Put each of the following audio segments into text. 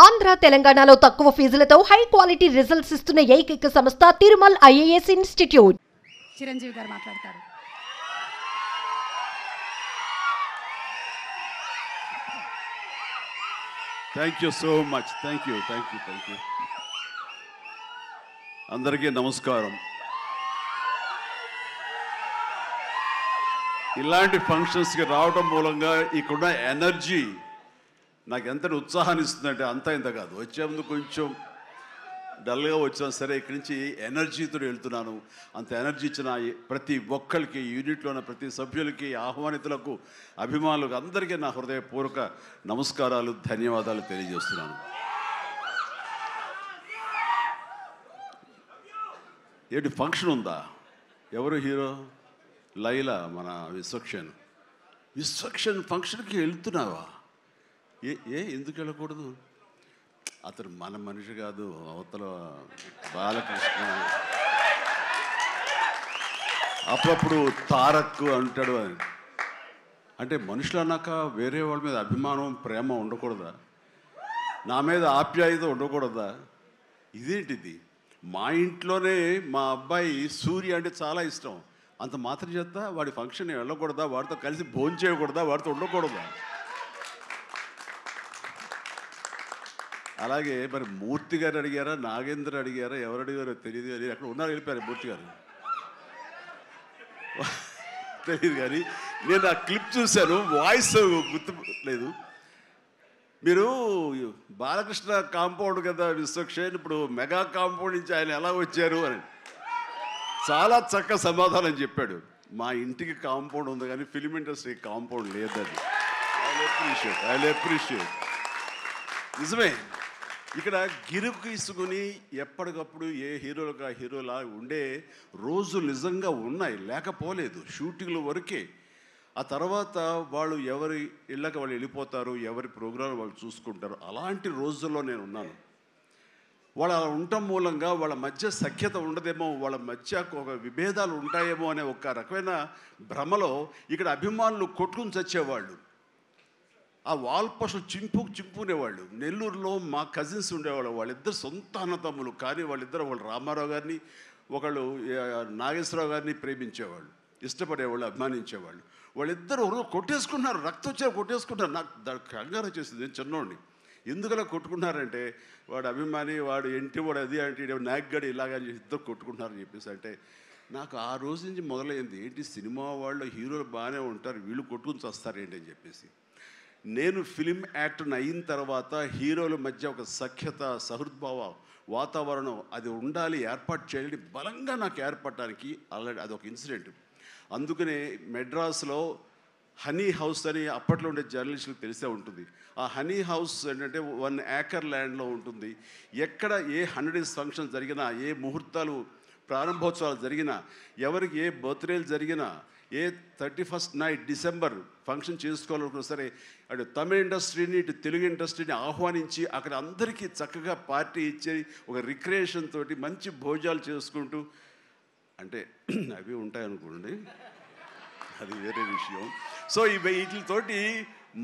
ఆంధ్ర తెలంగాణలో తక్కువ ఫీజులతో high quality results ఇస్తున్న ఏకైక సంస్థ తిరుమల్ ఐఏఎస్ ఇన్స్టిట్యూట్. చిరంజీవి గారు మాట్లాడతారు. Thank you so much. Thank you. అందరికీ నమస్కారం. ఇలాంటి ఫంక్షన్స్కి రావడం మూలంగా ఇక్కడున్న ఎనర్జీ నాకు ఎంత ఉత్సాహాన్ని ఇస్తుందంటే అంత ఇంత కాదు. వచ్చే ముందు కొంచెం డల్గా వచ్చినా సరే ఇక్కడి నుంచి ఎనర్జీతో వెళ్తున్నాను. అంత ఎనర్జీ ఇచ్చిన ప్రతి ఒక్కరికి, యూనిట్లో ఉన్న ప్రతి సభ్యులకి, ఆహ్వానితులకు, అభిమానులకు అందరికీ నా హృదయపూర్వక నమస్కారాలు, ధన్యవాదాలు తెలియజేస్తున్నాను. ఏంటి ఫంక్షన్ ఉందా? ఎవరు హీరో? లైలా, మన విశ్వక్షన్ ఫంక్షన్కి వెళ్తున్నావా? ఎందుకు వెళ్ళకూడదు? అతను మన మనిషి కాదు, అవతల బాలకృష్ణ. అప్పుడప్పుడు తారక్ అంటాడు. అంటే మనుషులు అన్నాక వేరే వాళ్ళ మీద అభిమానం, ప్రేమ ఉండకూడదా? నా మీద ఆప్యాయత ఉండకూడదా? ఇదేంటిది? మా ఇంట్లోనే మా అబ్బాయి సూర్య అంటే చాలా ఇష్టం. అంత మాత్రం చేత వాడి ఫంక్షన్ వెళ్ళకూడదా? వాడితో కలిసి భోజనం చేయకూడదా? వాడితో ఉండకూడదా? అలాగే మరి మూర్తి గారు అడిగారా, నాగేంద్ర అడిగారా, ఎవరు అడిగారో తెలియదు. కానీ అక్కడ ఉన్నారు, వెళ్ళిపోయారు మూర్తి గారు. తెలియదు కానీ నేను ఆ క్లిప్ చూశాను, వాయిస్ గుర్తు లేదు. మీరు బాలకృష్ణ కాంపౌండ్ కదా విశ్వక్సేన్, ఇప్పుడు మెగా కాంపౌండ్ నుంచి ఆయన ఎలా వచ్చారు అని చాలా చక్కగా సమాధానం చెప్పాడు. మా ఇంటికి కాంపౌండ్ ఉంది కానీ ఫిలిం ఇండస్ట్రీ కాంపౌండ్ లేదని. I appreciate. నిజమే, ఇక్కడ గిరుకు ఇసుకుని ఎప్పటికప్పుడు ఏ హీరోలుగా హీరోలా ఉండే రోజులు నిజంగా ఉన్నాయి, లేకపోలేదు. షూటింగ్ల వరకే. ఆ తర్వాత వాళ్ళు ఎవరి ఇళ్ళకి వాళ్ళు వెళ్ళిపోతారు, ఎవరి ప్రోగ్రాం వాళ్ళు చూసుకుంటారు. అలాంటి రోజుల్లో నేను ఉన్నాను. వాళ్ళు అలా ఉండటం మూలంగా వాళ్ళ మధ్య సఖ్యత ఉండదేమో, వాళ్ళ మధ్య ఒక విభేదాలు ఉంటాయేమో అనే ఒక రకమైన భ్రమలో ఇక్కడ అభిమానులు కొట్టుకుని చచ్చేవాళ్ళు. ఆ వాల్ పోస్టులు చింపుకునేవాళ్ళు. నెల్లూరులో మా కజిన్స్ ఉండేవాళ్ళు. వాళ్ళిద్దరు సొంత అన్నతమ్ములు, కానీ వాళ్ళిద్దరు రామారావు గారిని, ఒకళ్ళు నాగేశ్వరరావు గారిని ప్రేమించేవాళ్ళు, ఇష్టపడేవాళ్ళు, అభిమానించేవాళ్ళు. వాళ్ళిద్దరు కొట్టేసుకున్నారు, రక్తం వచ్చే కొట్టేసుకున్నారు. నాకు దానికి కంగారు వచ్చేసింది. నేను చిన్నోడిని. ఎందుకలా కొట్టుకున్నారంటే వాడు అభిమాని, వాడు ఎంటి, వాడు అది అంటే నాగ్గడి ఇలాగని ఇద్దరు కొట్టుకుంటున్నారని చెప్పేసి. అంటే నాకు ఆ రోజు నుంచి మొదలైంది, ఏంటి సినిమా వాళ్ళు హీరోలు బాగానే ఉంటారు, వీళ్ళు కొట్టుకుని వస్తారేంటి అని చెప్పేసి. నేను ఫిలిం యాక్టర్ని అయిన తర్వాత హీరోల మధ్య ఒక సఖ్యత, సహృద్భావ వాతావరణం అది ఉండాలి, ఏర్పాటు చేయాలి బలంగా నాకు ఏర్పడటానికి ఆల్రెడీ అదొక ఇన్సిడెంట్. అందుకనే మెడ్రాస్లో హనీ హౌస్ అని అప్పట్లో ఉండే జర్నలిస్టులకు తెలిసే ఉంటుంది. ఆ హనీ హౌస్ ఏంటంటే 1 acre ల్యాండ్లో ఉంటుంది. ఎక్కడ ఏ 100 days ఫంక్షన్ జరిగినా, ఏ ముహూర్తాలు ప్రారంభోత్సవాలు జరిగినా, ఎవరికి ఏ బర్త్డేలు జరిగినా, ఏ 31st నైట్ డిసెంబర్ ఫంక్షన్ చేసుకోవాలనుకున్నా సరే అటు తమిళ ఇండస్ట్రీని, ఇటు తెలుగు ఇండస్ట్రీని ఆహ్వానించి అక్కడ అందరికీ చక్కగా పార్టీ ఇచ్చి ఒక రిక్రియేషన్ తోటి మంచి భోజనాలు చేసుకుంటూ, అంటే అవి ఉంటాయనుకోండి, అది వేరే విషయం. సో వీటితోటి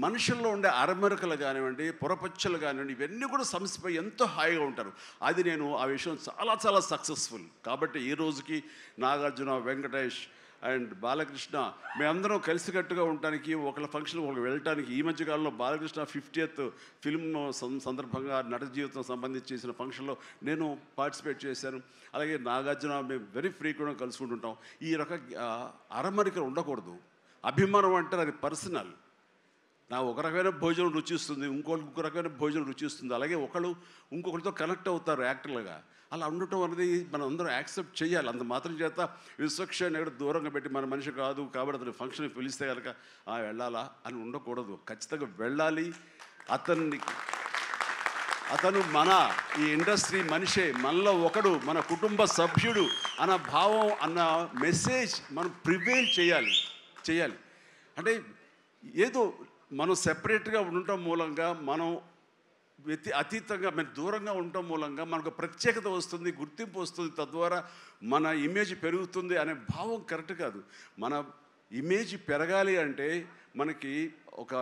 మనుషుల్లో ఉండే అరమరకలు కానివ్వండి, పొరపచ్చలు కానివ్వండి, ఇవన్నీ కూడా సమసిపోయి ఎంతో హాయిగా ఉంటారు. అది నేను ఆ విషయం చాలా సక్సెస్ఫుల్. కాబట్టి ఈ రోజుకి నాగార్జున, వెంకటేష్ అండ్ బాలకృష్ణ మేమందరం కలిసికట్టుగా ఉండటానికి, ఒకళ్ళ ఫంక్షన్ ఒకళ్ళు వెళ్ళటానికి, ఈ మధ్యకాలంలో బాలకృష్ణ 50th ఫిల్మ్ సందర్భంగా నట జీవితం సంబంధించి చేసిన ఫంక్షన్లో నేను పార్టిసిపేట్ చేశాను. అలాగే నాగార్జున మేము వెరీ ఫ్రీక్వెంట్గా కలుసుకుంటుంటాం. ఈ అరమరికలు ఉండకూడదు. అభిమానం అంటే అది పర్సనల్. నా ఒక రకమైన భోజనం రుచిస్తుంది, ఇంకొక రకమైన భోజనం రుచిస్తుంది. అలాగే ఒకళ్ళు ఇంకొకరితో కనెక్ట్ అవుతారు యాక్టర్లుగా. అలా ఉండటం అనేది మనం అందరం యాక్సెప్ట్ చేయాలి. అంత మాత్రం చేత విశ్వక్సేన్ ఎక్కడ దూరంగా పెట్టి మన మనిషి కాదు కాబట్టి అతని ఫంక్షన్కి పిలిస్తే కనుక వెళ్ళాలా అని ఉండకూడదు. ఖచ్చితంగా వెళ్ళాలి. అతను మన ఈ ఇండస్ట్రీ మనిషే, మనలో ఒకడు, మన కుటుంబ సభ్యుడు అన్న భావం, అన్న మెసేజ్ మనం ప్రివేల్ చేయాలి. అంటే ఏదో మనం సెపరేట్గా ఉండటం మూలంగా, మనం అతీతంగా మనం దూరంగా ఉండటం మూలంగా మనకు ప్రత్యేకత వస్తుంది, గుర్తింపు వస్తుంది, తద్వారా మన ఇమేజ్ పెరుగుతుంది అనే భావం కరెక్ట్ కాదు. మన ఇమేజ్ పెరగాలి అంటే మనకి ఒక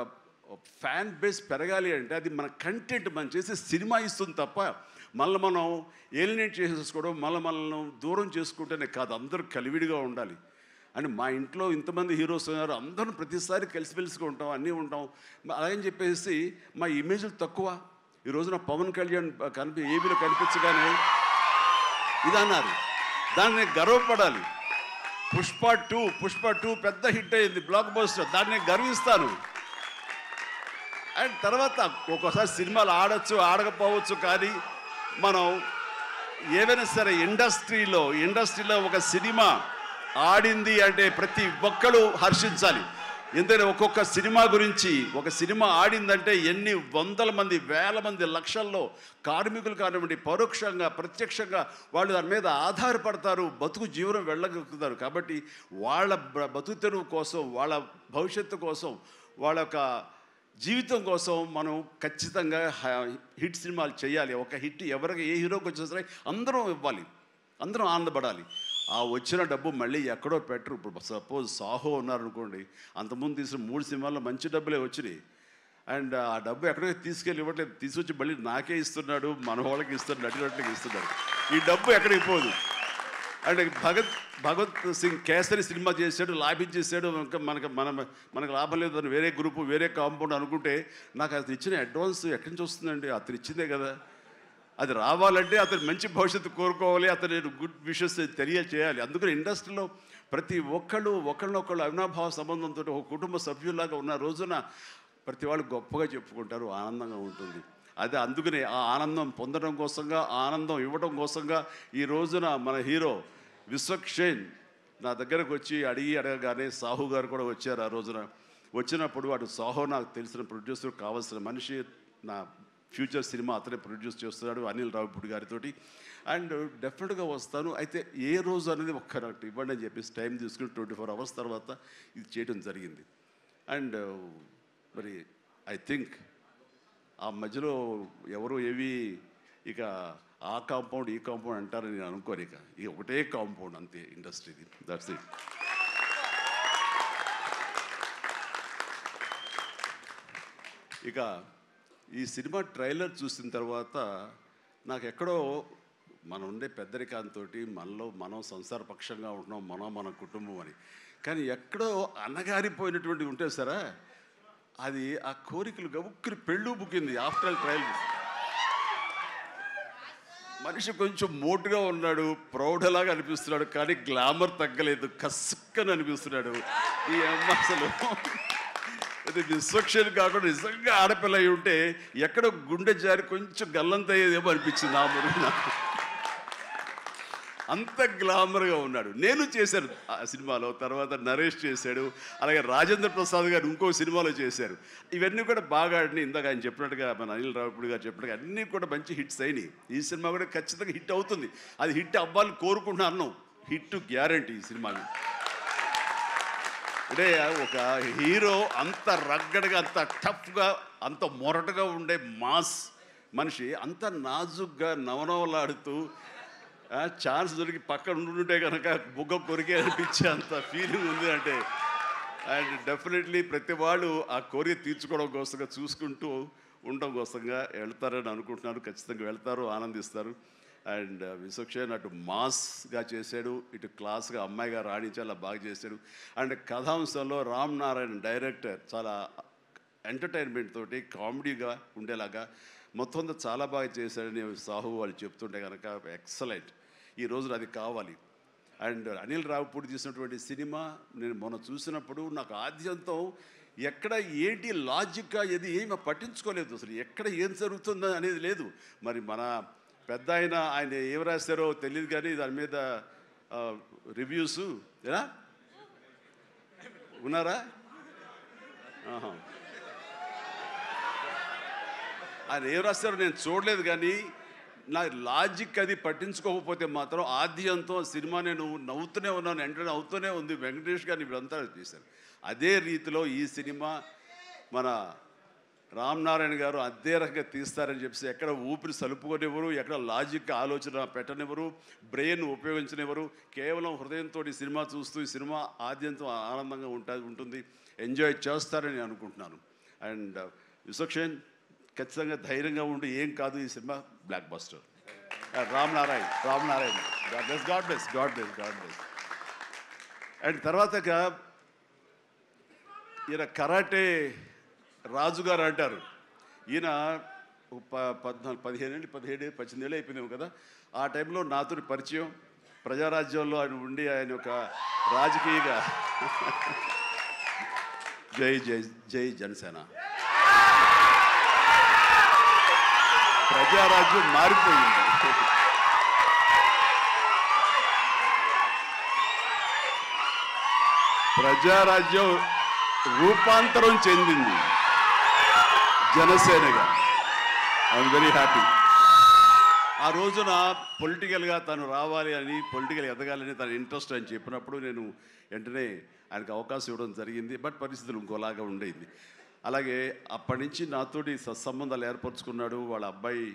ఫ్యాన్ బేస్ పెరగాలి అంటే అది మన కంటెంట్ మనం చేసే సినిమా ఇస్తుంది తప్ప మళ్ళీ మనం ఏలినేట్ చేసేసుకోవడం మనల్ని దూరం చేసుకుంటేనే కాదు, అందరూ కలివిడిగా ఉండాలి. అని మా ఇంట్లో ఇంతమంది హీరోస్ ఉన్నారు, అందరూ ప్రతిసారి కలిసిమెలిసిగా ఉంటాం, అన్నీ ఉంటాం. అలాగని చెప్పేసి మా ఇమేజ్లు తక్కువ. ఈ రోజున పవన్ కళ్యాణ్ ఏబీలో కనిపించగానే ఇది అన్నారు, దాన్ని నేను గర్వపడాలి. పుష్ప 2 పెద్ద హిట్ అయింది, బ్లాక్ బస్టర్, దాన్ని నేను గర్విస్తాను. అండ్ తర్వాత ఒక్కోసారి సినిమాలు ఆడచ్చు ఆడకపోవచ్చు, కానీ మనం ఏదైనా సరే ఇండస్ట్రీలో ఒక సినిమా ఆడింది అంటే ప్రతి ఒక్కరు హర్షించాలి. ఎందుకంటే ఒక్కొక్క సినిమా గురించి, ఒక సినిమా ఆడిందంటే ఎన్ని వందల మంది, వేల మంది, లక్షల్లో కార్మికులు కానివ్వండి, పరోక్షంగా ప్రత్యక్షంగా వాళ్ళు దాని మీద ఆధారపడతారు, బతుకు జీవనం వెళ్ళగలుగుతారు. కాబట్టి వాళ్ళ బతుకు తెరువు కోసం, వాళ్ళ భవిష్యత్తు కోసం, వాళ్ళ యొక్క జీవితం కోసం మనం ఖచ్చితంగా హిట్ సినిమాలు చేయాలి. ఒక హిట్ ఎవరికి ఏ హీరోకి వచ్చినా సరే అందరం ఇవ్వాలి, అందరం ఆనందపడాలి. ఆ వచ్చిన డబ్బు మళ్ళీ ఎక్కడో పెట్టరు. ఇప్పుడు సపోజ్ సాహో ఉన్నారనుకోండి, అంతకుముందు తీసిన 3 సినిమాల్లో మంచి డబ్బులే వచ్చినాయి. అండ్ ఆ డబ్బు ఎక్కడో తీసుకెళ్ళి ఇవ్వట్లేదు, తీసుకొచ్చి మళ్ళీ నాకే ఇస్తున్నాడు, మన వాళ్ళకి ఇస్తున్నాడు, నటినట్లకి ఇస్తున్నాడు. ఈ డబ్బు ఎక్కడికి పోదు. అండ్ భగత్ సింగ్ కేసరి సినిమా చేశాడు, లాభించేసాడు, ఇంకా మనకు లాభం లేదు అని వేరే గ్రూపు, వేరే కాంపౌండ్ అనుకుంటే నాకు అతను ఇచ్చిన అడ్వాన్స్ ఎక్కడి నుంచి వస్తుందండి? అతను ఇచ్చిందే కదా. అది రావాలంటే అతను మంచి భవిష్యత్తు కోరుకోవాలి, అతను గుడ్ విషెస్ తెలియచేయాలి. అందుకని ఇండస్ట్రీలో ప్రతి ఒక్కళ్ళు ఒకళ్ళనొకళ్ళు అవినాభావ సంబంధంతో ఒక కుటుంబ సభ్యుల్లాగా ఉన్న రోజున ప్రతి వాళ్ళు గొప్పగా చెప్పుకుంటారు, ఆనందంగా ఉంటుంది. అదే అందుకనే ఆ ఆనందం పొందడం కోసంగా, ఆనందం ఇవ్వడం కోసంగా ఈ రోజున మన హీరో విశ్వక్షేణ్ నా దగ్గరకు వచ్చి అడగగానే సాహు గారు కూడా వచ్చారు. ఆ రోజున వచ్చినప్పుడు అటు సాహు నాకు తెలిసిన ప్రొడ్యూసర్, కావాల్సిన మనిషి, నా ఫ్యూచర్ సినిమా అతనే ప్రొడ్యూస్ చేస్తున్నాడు అనిల్ రావిపూడి గారితో. అండ్ డెఫినెట్గా వస్తాను, అయితే ఏ రోజు అనేది ఒక్క నాకు ఇవ్వండి అని చెప్పేసి టైం తీసుకుని 24 hours తర్వాత ఇది చేయడం జరిగింది. అండ్ మరి ఐ థింక్ ఆ మధ్యలో ఎవరు ఏవి ఇక ఆ కాంపౌండ్ ఈ కాంపౌండ్ అంటారని నేను అనుకోను. ఇక ఒకటే కాంపౌండ్ అంతే ఇండస్ట్రీది, దట్స్ ఇట్. ఇక ఈ సినిమా ట్రైలర్ చూసిన తర్వాత నాకు ఎక్కడో మనం ఉండే పెద్దరికంతో మనం సంసారపక్షంగా ఉంటున్నాం, మన కుటుంబం అని, కానీ ఎక్కడో అన్నగారిపోయినటువంటి ఉంటే సరే అది ఆ కోరికలు గబుక్కుని పెళ్ళు బుక్కింది. ఆఫ్టర్ ఆల్ ట్రైలర్ మనిషి కొంచెం మోటుగా ఉన్నాడు, ప్రౌఢలాగా అనిపిస్తున్నాడు, కానీ గ్లామర్ తగ్గలేదు, కసుక్కని అనిపిస్తున్నాడు. ఈ అమ్మ అసలు అది విశ్వక్షేణ్ కాకుండా నిజంగా ఆడపిల్ల అయి ఉంటే ఎక్కడో గుండె జారి కొంచెం గల్లంత అయ్యేదేమో అనిపించింది ఆ మురుగు నాకు. అంత గ్లామర్గా ఉన్నాడు. నేను చేశాను ఆ సినిమాలో, తర్వాత నరేష్ చేశాడు, అలాగే రాజేంద్ర ప్రసాద్ గారు ఇంకో సినిమాలో చేశారు. ఇవన్నీ కూడా బాగా ఆడినాయి. ఇందాక ఆయన చెప్పినట్టుగా, మన అనిల్ రావిపూడి గారు చెప్పినట్టుగా అన్నీ కూడా మంచి హిట్స్ అయినాయి. ఈ సినిమా కూడా ఖచ్చితంగా హిట్ అవుతుంది. అది హిట్ అవ్వాలని కోరుకుంటున్నాను. హిట్ గ్యారంటీ ఈ సినిమాని. అంటే ఒక హీరో అంత రగ్గడగా, అంత టఫ్గా, అంత మొరటగా ఉండే మాస్ మనిషి అంత నాజుగ్గా నవనవలాడుతూ ఛాన్స్ దొరికి పక్కన ఉండుంటే కనుక బుగ్గ కొరికే అనిపించే అంత ఫీలింగ్ ఉంది. అంటే అండ్ డెఫినెట్లీ ప్రతి వాళ్ళు ఆ కోరిక తీర్చుకోవడం కోసంగా, చూసుకుంటూ ఉండడం కోసంగా వెళ్తారని అనుకుంటున్నారు. ఖచ్చితంగా వెళ్తారు, ఆనందిస్తారు. అండ్ విశ్వక్షేణ్ అటు మాస్గా చేశాడు, ఇటు క్లాస్గా అమ్మాయిగా రాణించి అలా బాగా చేశాడు. అండ్ కథాంశంలో రామ్ నారాయణ్ డైరెక్టర్ చాలా ఎంటర్టైన్మెంట్ తోటి కామెడీగా ఉండేలాగా మొత్తం అంతా చాలా బాగా చేశాడని సాహు వాళ్ళు చెప్తుంటే కనుక ఎక్సలెంట్. ఈ రోజున అది కావాలి. అండ్ అనిల్ రావిపూడి తీసినటువంటి సినిమా నేను మొన్న చూసినప్పుడు నాకు ఆద్యంతం ఎక్కడ ఏంటి లాజిక్గా ఏది ఏమి పట్టించుకోలేదు. అసలు ఎక్కడ ఏం జరుగుతుందో అనేది లేదు. మరి మన పెద్ద ఆయన ఏం రాశారో తెలియదు, కానీ దాని మీద రివ్యూస్ ఎలా ఉన్నారా? ఆయన ఏం రాస్తారో నేను చూడలేదు, కానీ నా లాజిక్ అది పట్టించుకోకపోతే మాత్రం ఆద్యంతో సినిమా నేను నవ్వుతూనే ఉన్నాను, ఎంటర్ అవుతూనే ఉంది. వెంకటేష్ గారిని వీళ్ళంతా చేశారు. అదే రీతిలో ఈ సినిమా మన రామ్ నారాయణ గారు అదే రకంగా తీస్తారని చెప్పేసి ఎక్కడ ఊపిరి సలుపుకొనివ్వరు, ఎక్కడ లాజిక్ ఆలోచన పెట్టనివ్వరు, బ్రెయిన్ ఉపయోగించనివ్వరు. కేవలం హృదయంతో ఈ సినిమా చూస్తూ ఈ సినిమా ఆద్యంతో ఆనందంగా ఉంటుంది, ఎంజాయ్ చేస్తారని అనుకుంటున్నాను. అండ్ విశ్వక్షేణ్ ఖచ్చితంగా ధైర్యంగా ఉండి ఏం కాదు ఈ cinema block buster. Ram Narayan God bless. And తర్వాత ఈయన కరాటే రాజుగారు అంటారు. ఈయన 17 అయిపోయిందేమో కదా. ఆ టైంలో నాతో పరిచయం, ప్రజారాజ్యంలో ఆయన ఉండి ఆయన ఒక రాజకీయగా జై జనసేన, ప్రజారాజ్యం మారిపోయింది. ప్రజారాజ్యం రూపాంతరం చెందింది జనసేనగా. I'm very happy. ఆ రోజున పొలిటికల్గా తను రావాలి అని, పొలిటికల్ ఎదగాలని తన ఇంట్రెస్ట్ అని చెప్పినప్పుడు నేను వెంటనే ఆయనకు అవకాశం ఇవ్వడం జరిగింది. బట్ పరిస్థితులు ఇంకోలాగా ఉండేది. అలాగే అప్పటి నుంచి నాతోటి సత్సంబంధాలు ఏర్పరచుకున్నాడు. వాళ్ళ అబ్బాయి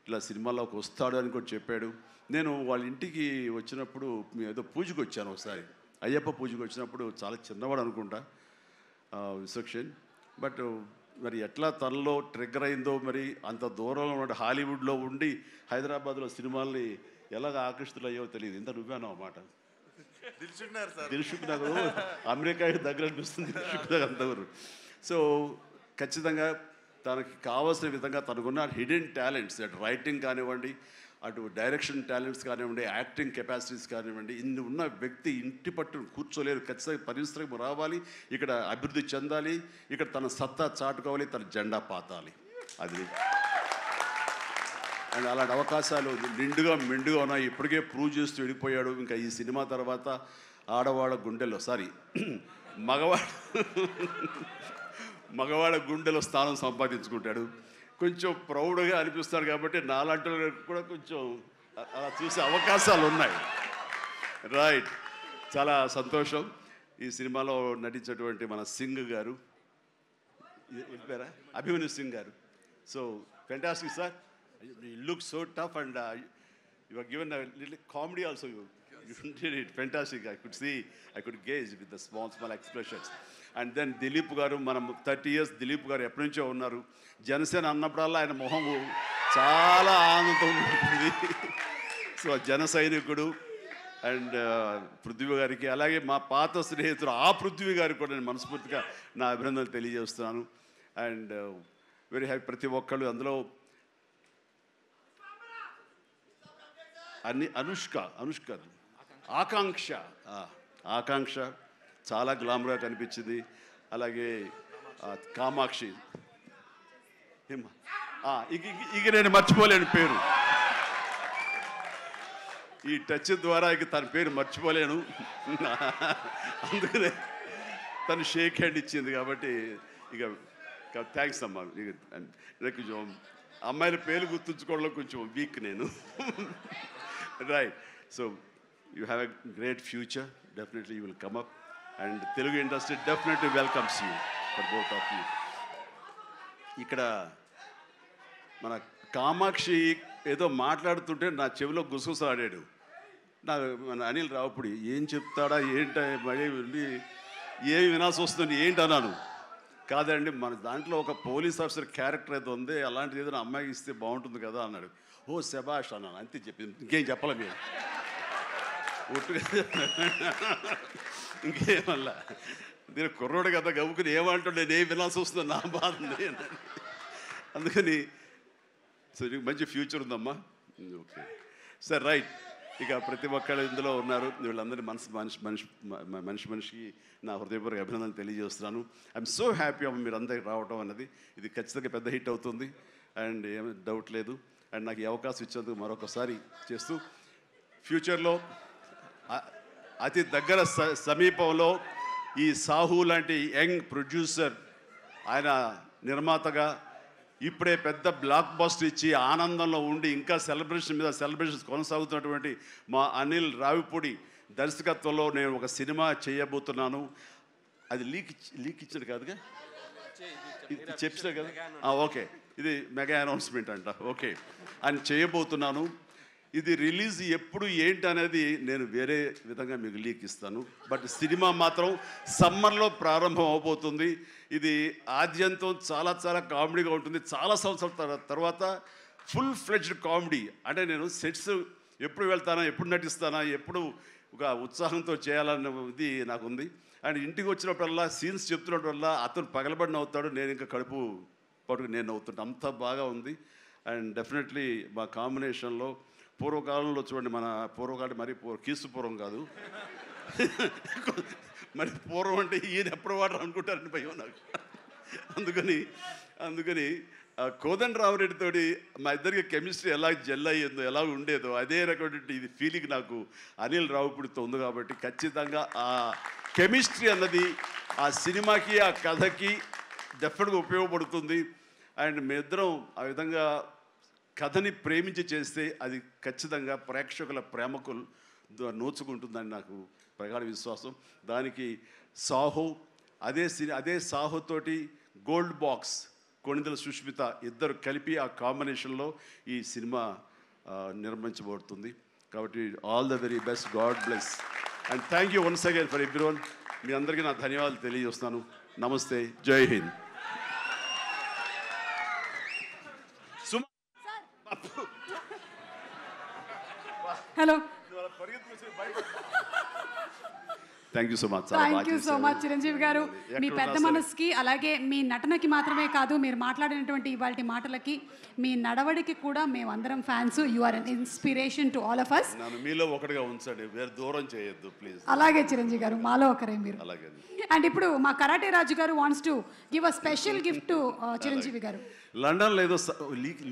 ఇలా సినిమాలోకి వస్తాడు అని కూడా చెప్పాడు. నేను వాళ్ళ ఇంటికి వచ్చినప్పుడు ఏదో పూజకు వచ్చాను ఒకసారి, అయ్యప్ప పూజకు వచ్చినప్పుడు. చాలా చిన్నవాడు అనుకుంటా విశ్వక్షేణ్. బట్ మరి ఎట్లా తనలో ట్రిగ్గర్ అయిందో, మరి అంత దూరంలో ఉన్న హాలీవుడ్లో ఉండి హైదరాబాద్లో సినిమాల్ని ఎలాగ ఆకర్షితులయ్యో తెలియదు. ఇంత నువ్వేనో అన్నమాట. దిల్షుక్ నగర్ అమెరికాకి దగ్గర అనిపిస్తుంది, దిల్షుక్ నగర్ అంతవరకు. సో ఖచ్చితంగా తనకి కావాల్సిన విధంగా తనకున్న హిడెన్ టాలెంట్స్, అటు రైటింగ్ కానివ్వండి, అటు డైరెక్షన్ టాలెంట్స్ కానివ్వండి, యాక్టింగ్ కెపాసిటీస్ కానివ్వండి, ఇన్ని ఉన్న వ్యక్తి ఇంటి పట్టును కూర్చోలేరు. ఖచ్చితంగా పరిశ్రమ రావాలి, ఇక్కడ అభివృద్ధి చెందాలి, ఇక్కడ తన సత్తా చాటుకోవాలి, తన జెండా పాతాలి. అది అండ్ అలాంటి అవకాశాలు నిండుగా మెండుగా ఉన్నాయి. ఇప్పటికే ప్రూవ్ చేస్తూ వెళ్ళిపోయాడు. ఇంకా ఈ సినిమా తర్వాత ఆడవాళ్ళ గుండెల్లో మగవాళ్ళ గుండెలో స్థానం సంపాదించుకుంటాడు. కొంచెం ప్రౌడ్గా అనిపిస్తాడు. కాబట్టి నాలాంటి కూడా కొంచెం అలా చూసే అవకాశాలు ఉన్నాయి. రైట్, చాలా సంతోషం. ఈ సినిమాలో నటించేటువంటి మన సింగ్ గారు, వెళ్ళిపోయారా, అభిమన్యు సింగ్ గారు. So fantastic sir, you look so tough and you are given a little comedy also. You did it fantastic. I could gauge with the small expressions. And then Dilip గారు, మనం 30 years దిలీప్ గారు ఎప్పటి నుంచో ఉన్నారు. జనసేన అన్నప్పుడల్లా ఆయన మొహం చాలా ఆనందంతో ఉంటుంది. సో జన సైనికుడు. అండ్ పృథ్వీ గారికి, అలాగే మా పాత స్నేహితుడు ఆ పృథ్వీ గారికి కూడా నేను మనస్ఫూర్తిగా నా అభినందనలు తెలియజేస్తున్నాను. And very happy. ప్రతి ఒక్కళ్ళు అందులో అనుష్క ఆకాంక్ష చాలా గ్లామర్గా కనిపించింది. అలాగే కామాక్షి, ఇక నేను మర్చిపోలేను పేరు. ఈ టచ్ ద్వారా ఇక తన పేరు మర్చిపోలేను. అందుకనే తను షేక్ హ్యాండ్ ఇచ్చింది. కాబట్టి ఇక థ్యాంక్స్ అమ్మా. కొంచెం అమ్మాయిల పేరు గుర్తుంచుకోవడంలో కొంచెం వీక్ నేను. Right. So you have a great future. Definitely you will come up. And Telugu industry definitely welcomes you for both of you. ఇక్కడ మన కామాక్షి ఏదో మాట్లాడుతుంటే నా చెవిలో గుసగుసలాడాడు. మన అనిల్ రావుపూడి ఏం చెప్తాడా ఏంట, మళ్ళీ ఏమి వినాల్సి వస్తుంది ఏంటన్నాను. కాదండి, మన దాంట్లో ఒక పోలీస్ ఆఫీసర్ క్యారెక్టర్ ఏదో ఉంది, అలాంటిది ఏదైనా అమ్మాయికి ఇస్తే బాగుంటుంది కదా అన్నాడు. ఓ శబాష్ అన్నాను, అంతే చెప్పింది. ఇంకేం చెప్పలే మీరు ఇంకేమల్లా. నేను కుర్రోడు కదా గవ్వుకుని ఏమంటుండే, నేను వినాల్సి వస్తుంది, నా బాధ. అందుకని సో నీకు మంచి ఫ్యూచర్ ఉందమ్మా. Okay sir, right. ఇక ప్రతి ఒక్కళ్ళు ఇందులో ఉన్నారు. వీళ్ళందరినీ మనిషికి నా హృదయపూర్వక అభినందనలు తెలియజేస్తున్నాను. ఐఎమ్ సో హ్యాపీ అమ్మ మీరు అందరికి రావడం అన్నది. ఇది ఖచ్చితంగా పెద్ద హిట్ అవుతుంది అండ్ ఏమీ డౌట్ లేదు. అండ్ నాకు ఈ అవకాశం ఇచ్చేందుకు మరొకసారి చేస్తూ, ఫ్యూచర్లో అతి దగ్గర సమీపంలో ఈ సాహు లాంటి యంగ్ ప్రొడ్యూసర్, ఆయన నిర్మాతగా ఇప్పుడే పెద్ద బ్లాక్ బస్టర్ ఇచ్చి ఆనందంలో ఉండి ఇంకా సెలబ్రేషన్స్ కొనసాగుతున్నటువంటి మా అనిల్ రావిపూడి దర్శకత్వంలో నేను ఒక సినిమా చేయబోతున్నాను. అది లీక్ ఇచ్చాడు కాదుగా, చెప్పినారు కదా. ఓకే, ఇది మెగా అనౌన్స్మెంట్ అంట. ఓకే, అని చేయబోతున్నాను. ఇది రిలీజ్ ఎప్పుడు ఏంటి అనేది నేను వేరే విధంగా మీకు లీక్ ఇస్తాను. బట్ సినిమా మాత్రం సమ్మర్లో ప్రారంభం అవబోతుంది. ఇది ఆద్యంతం చాలా చాలా కామెడీగా ఉంటుంది. చాలా సంవత్సరాల తర్వాత ఫుల్ ఫ్లెడ్జ్డ్ కామెడీ. అంటే నేను సెట్స్ ఎప్పుడు వెళ్తానా, ఎప్పుడు నటిస్తానా, ఎప్పుడు ఒక ఉత్సాహంతో చేయాలన్న ఇది నాకు ఉంది. అండ్ ఇంటికి వచ్చినప్పుడల్లా సీన్స్ చెప్తున్నప్పుడల్లా అతను పగలబడి నవ్వుతాడు, నేను ఇంకా కడుపు పట్టుకుని నేను నవ్వుతుంటాను. అంత బాగా ఉంది. అండ్ డెఫినెట్లీ మా కాంబినేషన్లో పూర్వకాలంలో చూడండి, మన పూర్వకాలం మరీ కీసుపూర్వం కాదు, మరి పూర్వం అంటే ఈయన ఎప్పుడు వాడరు అనుకుంటారని భయం నాకు. అందుకని కోదండరామరెడ్డితోటి మా ఇద్దరికి కెమిస్ట్రీ ఎలా జెల్ అయ్యేదో, ఎలా ఉండేదో అదే రకమైనటువంటి ఇది ఫీలింగ్ నాకు అనిల్ రావుపూడితో ఉంది. కాబట్టి ఖచ్చితంగా ఆ కెమిస్ట్రీ అన్నది ఆ సినిమాకి, ఆ కథకి డెఫినెట్గా ఉపయోగపడుతుంది. అండ్ మీ ఇద్దరం ఆ విధంగా కథని ప్రేమించి చేస్తే అది ఖచ్చితంగా ప్రేక్షకుల ప్రేమకు నోచుకుంటుందని నాకు ప్రగాఢ విశ్వాసం. దానికి సాహో, అదే సాహోతోటి గోల్డ్ బాక్స్ కొణిదెల సుష్మిత ఇద్దరు కలిపి ఆ కాంబినేషన్లో ఈ సినిమా నిర్మించబడుతుంది. కాబట్టి all the very best, god bless and thank you once again for everyone. మీ అందరికీ నా ధన్యవాదాలు తెలియజేస్తున్నాను. నమస్తే, జై హింద్. Hello, thank you so much. Thank you so much Chiranjeevi garu. మీ పెద్ద మనసుకి, అలాగే మీ నటనకి మాత్రమే కాదు, మీరు మాట్లాడినటువంటి ఇవాళ మాటలకి, మీ నడవడికి కూడా మేమందరం fans. You are an inspiration to all of us. నన్ను మీలో ఒకటిగా ఉంచండి, వేరే దూరం చేయొద్దు ప్లీజ్. అలాగే చిరంజీవి గారు, మాలో ఒకరే మీరు. అలాగే. అండ్ ఇప్పుడు మా కరాటే రాజు గారు wants to give a special gift to Chiranjeevi గారు. లండన్లో ఏదో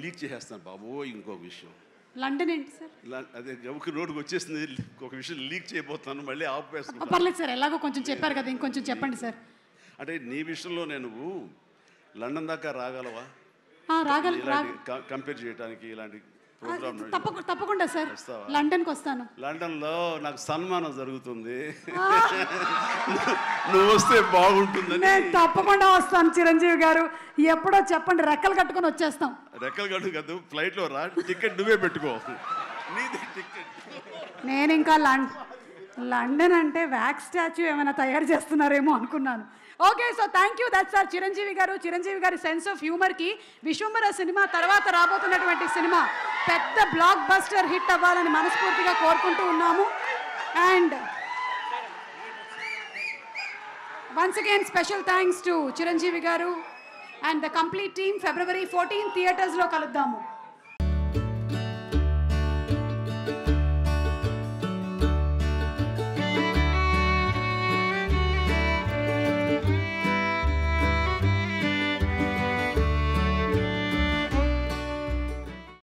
లీక్ చేసేస్తాను బాబు. ఇంకొక విషయం, లండన్ ఏంటి సార్? అదే ఒక నోటుకు వచ్చేసింది, ఒక విషయం లీక్ చేయబోతున్నాను, మళ్ళీ ఆపేస్తున్నాను. పర్లేదు సార్, ఎలాగో కొంచెం చెప్పారు కదా, ఇంకొంచెం చెప్పండి సార్. అంటే నీ విషయంలో నేను లండన్ దాకా రాగలవా? కంపేర్ చేయడానికి ఇలాంటి ప్రోగ్రామ్? తప్పకుండా సార్, లండన్కి వస్తాను. లండన్లో నాకు సన్మానం జరుగుతుంది, నువ్వు వస్తే బాగుంటుందని. నేను తప్పకుండా వస్తాను చిరంజీవి గారు, ఎప్పుడో చెప్పండి, రెక్కలు కట్టుకొని వచ్చేస్తాం. రెక్కలు కట్టు కాదు, ఫ్లైట్లో రా, టికెట్ నువ్వే పెట్టుకో, నీది టికెట్. నేను ఇంకా లండన్ అంటే వ్యాక్స్ స్టాచ్యూ ఏమైనా తయారు చేస్తున్నారేమో అనుకున్నాను. Okay, so thank you, that's sir Chiranjeevi గారు. చిరంజీవి గారి సెన్స్ ఆఫ్ హ్యూమర్కి విశ్వంబర సినిమా తర్వాత రాబోతున్నటువంటి సినిమా పెద్ద బ్లాక్ బస్టర్ హిట్ అవ్వాలని మనస్ఫూర్తిగా కోరుకుంటూ ఉన్నాము. And once again special thanks to Chiranjeevi garu and the complete team. February 14 థియేటర్స్లో కలుద్దాము.